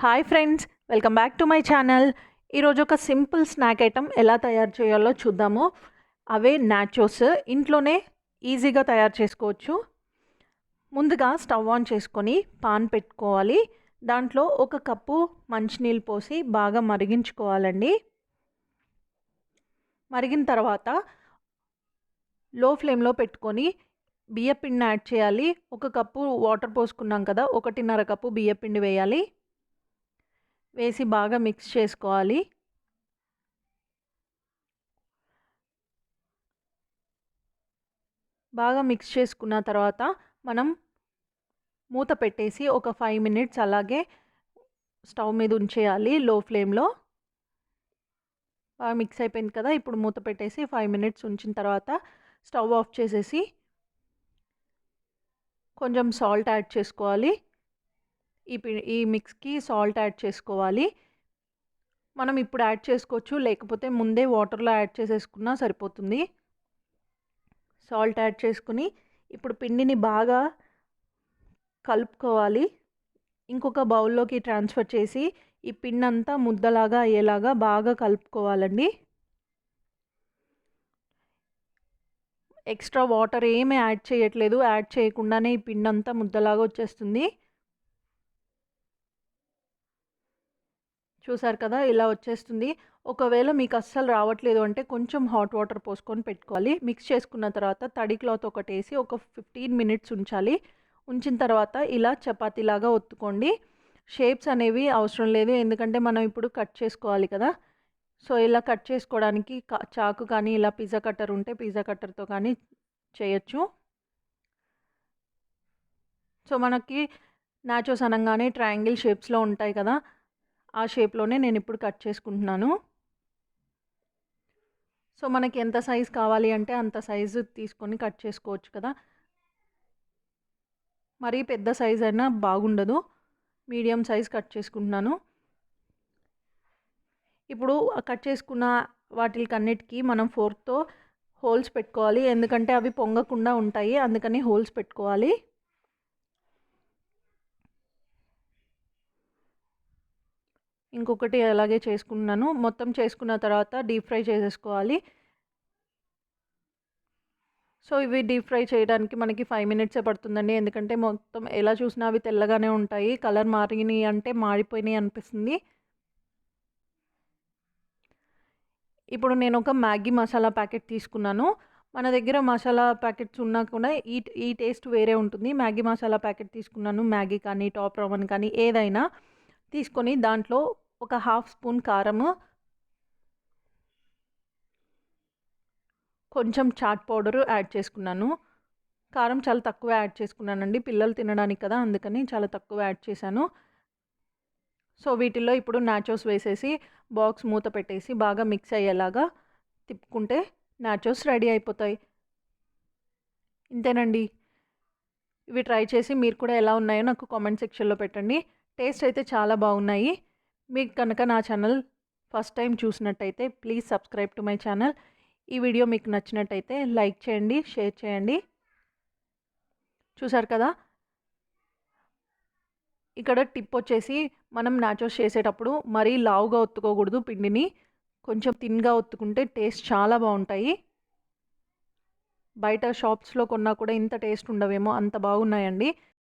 Hi friends, welcome back to my channel. ఈరోజు ఒక simple snack item ఎలా తయారు చేయాలో చూద్దాము. అవే నాచోస్. ఇంట్లోనే ఈజీగా తయారు చేసుకోవచ్చు. ముందుగా స్టవ్ ఆన్ చేసుకొని పాన్ పెట్టుకోవాలి. దాంట్లో ఒక కప్పు మంచినీళ్ళు పోసి బాగా మరిగించుకోవాలండి. మరిగిన తర్వాత లో ఫ్లేమ్లో పెట్టుకొని బియ్యపిండిని యాడ్ చేయాలి. ఒక కప్పు వాటర్ పోసుకున్నాం కదా, 1.5 కప్పు బియ్యపిండి వేయాలి. వేసి బాగా మిక్స్ చేసుకోవాలి. బాగా మిక్స్ చేసుకున్న తర్వాత మనం మూత పెట్టేసి ఒక 5 మినిట్స్ అలాగే స్టవ్ మీద ఉంచేయాలి లో ఫ్లేమ్లో. బాగా మిక్స్ అయిపోయింది కదా, ఇప్పుడు మూత పెట్టేసి 5 మినిట్స్ ఉంచిన తర్వాత స్టవ్ ఆఫ్ చేసేసి కొంచెం సాల్ట్ యాడ్ చేసుకోవాలి. ఈ మిక్స్కి సాల్ట్ యాడ్ చేసుకోవాలి. మనం ఇప్పుడు యాడ్ చేసుకోవచ్చు, లేకపోతే ముందే వాటర్లో యాడ్ చేసేసుకున్నా సరిపోతుంది. సాల్ట్ యాడ్ చేసుకుని ఇప్పుడు పిండిని బాగా కలుపుకోవాలి. ఇంకొక బౌల్లోకి ట్రాన్స్ఫర్ చేసి ఈ పిండి అంతా ముద్దలాగా అయ్యేలాగా బాగా కలుపుకోవాలండి. ఎక్స్ట్రా వాటర్ ఏమీ యాడ్ చేయట్లేదు, యాడ్ చేయకుండానే ఈ పిండి అంతా ముద్దలాగా వచ్చేస్తుంది. చూసారు కదా, ఇలా వచ్చేస్తుంది. ఒకవేళ మీకు అస్సలు రావట్లేదు అంటే కొంచెం హాట్ వాటర్ పోసుకొని పెట్టుకోవాలి. మిక్స్ చేసుకున్న తర్వాత తడి క్లాత్ ఒకటి వేసి ఒక 15 మినిట్స్ ఉంచాలి. ఉంచిన తర్వాత ఇలా చపాతీలాగా ఒత్తుకోండి. షేప్స్ అనేవి అవసరం లేదు, ఎందుకంటే మనం ఇప్పుడు కట్ చేసుకోవాలి కదా. సో ఇలా కట్ చేసుకోవడానికి చాకు కానీ ఇలా పిజ్జా కట్టర్ ఉంటే పిజ్జా కట్టర్తో కానీ చేయొచ్చు. సో మనకి నాచోస్ అనగానే ట్రయాంగిల్ షేప్స్లో ఉంటాయి కదా, ఆ షేప్లోనే నేను ఇప్పుడు కట్ చేసుకుంటున్నాను. సో మనకి ఎంత సైజు కావాలి అంటే అంత సైజు తీసుకొని కట్ చేసుకోవచ్చు కదా. మరీ పెద్ద సైజ్ అయినా బాగుండదు, మీడియం సైజ్ కట్ చేసుకుంటున్నాను. ఇప్పుడు కట్ చేసుకున్న వాటికన్నిటికీ మనం ఫోర్క్తో హోల్స్ పెట్టుకోవాలి, ఎందుకంటే అవి పొంగకుండా ఉంటాయి, అందుకని హోల్స్ పెట్టుకోవాలి. ఇంకొకటి అలాగే చేసుకున్నాను. మొత్తం చేసుకున్న తర్వాత డీప్ ఫ్రై చేసేసుకోవాలి. సో ఇవి డీప్ ఫ్రై చేయడానికి మనకి 5 మినిట్సే పడుతుందండి, ఎందుకంటే మొత్తం ఎలా చూసినా అవి తెల్లగానే ఉంటాయి. కలర్ మారినాయి అంటే మాడిపోయినాయి అనిపిస్తుంది. ఇప్పుడు నేను ఒక మ్యాగీ మసాలా ప్యాకెట్ తీసుకున్నాను. మన దగ్గర మసాలా ప్యాకెట్స్ ఉన్నా కూడా ఈ టేస్ట్ వేరే ఉంటుంది. మ్యాగీ మసాలా ప్యాకెట్ తీసుకున్నాను. మ్యాగీ కానీ టాప్ రామన్ కానీ ఏదైనా తీసుకొని దాంట్లో ఒక హాఫ్ స్పూన్ కారము, కొంచెం చాట్ పౌడరు యాడ్ చేసుకున్నాను. కారం చాలా తక్కువ యాడ్ చేసుకున్నానండి, పిల్లలు తినడానికి కదా, అందుకని చాలా తక్కువ యాడ్ చేశాను. సో వీటిల్లో ఇప్పుడు నాచోస్ వేసేసి బాక్స్ మూత పెట్టేసి బాగా మిక్స్ అయ్యేలాగా తిప్పుకుంటే నాచోస్ రెడీ అయిపోతాయి. ఇంతేనండి. ఇవి ట్రై చేసి మీరు కూడా ఎలా ఉన్నాయో నాకు కామెంట్ సెక్షన్లో పెట్టండి. టేస్ట్ అయితే చాలా బాగున్నాయి. మీకు కనుక నా ఛానల్ ఫస్ట్ టైం చూసినట్టయితే please subscribe to my channel. ఈ వీడియో మీకు నచ్చినట్టయితే లైక్ చేయండి, షేర్ చేయండి. చూసారు కదా, ఇక్కడ టిప్ వచ్చేసి మనం నాచోస్ చేసేటప్పుడు మరీ లావుగా ఒత్తుకోకూడదు పిండిని, కొంచెం థిన్గా ఒత్తుకుంటే టేస్ట్ చాలా బాగుంటాయి. బయట షాప్స్లో కొన్నా కూడా ఇంత టేస్ట్ ఉండవేమో, అంత బాగున్నాయండి.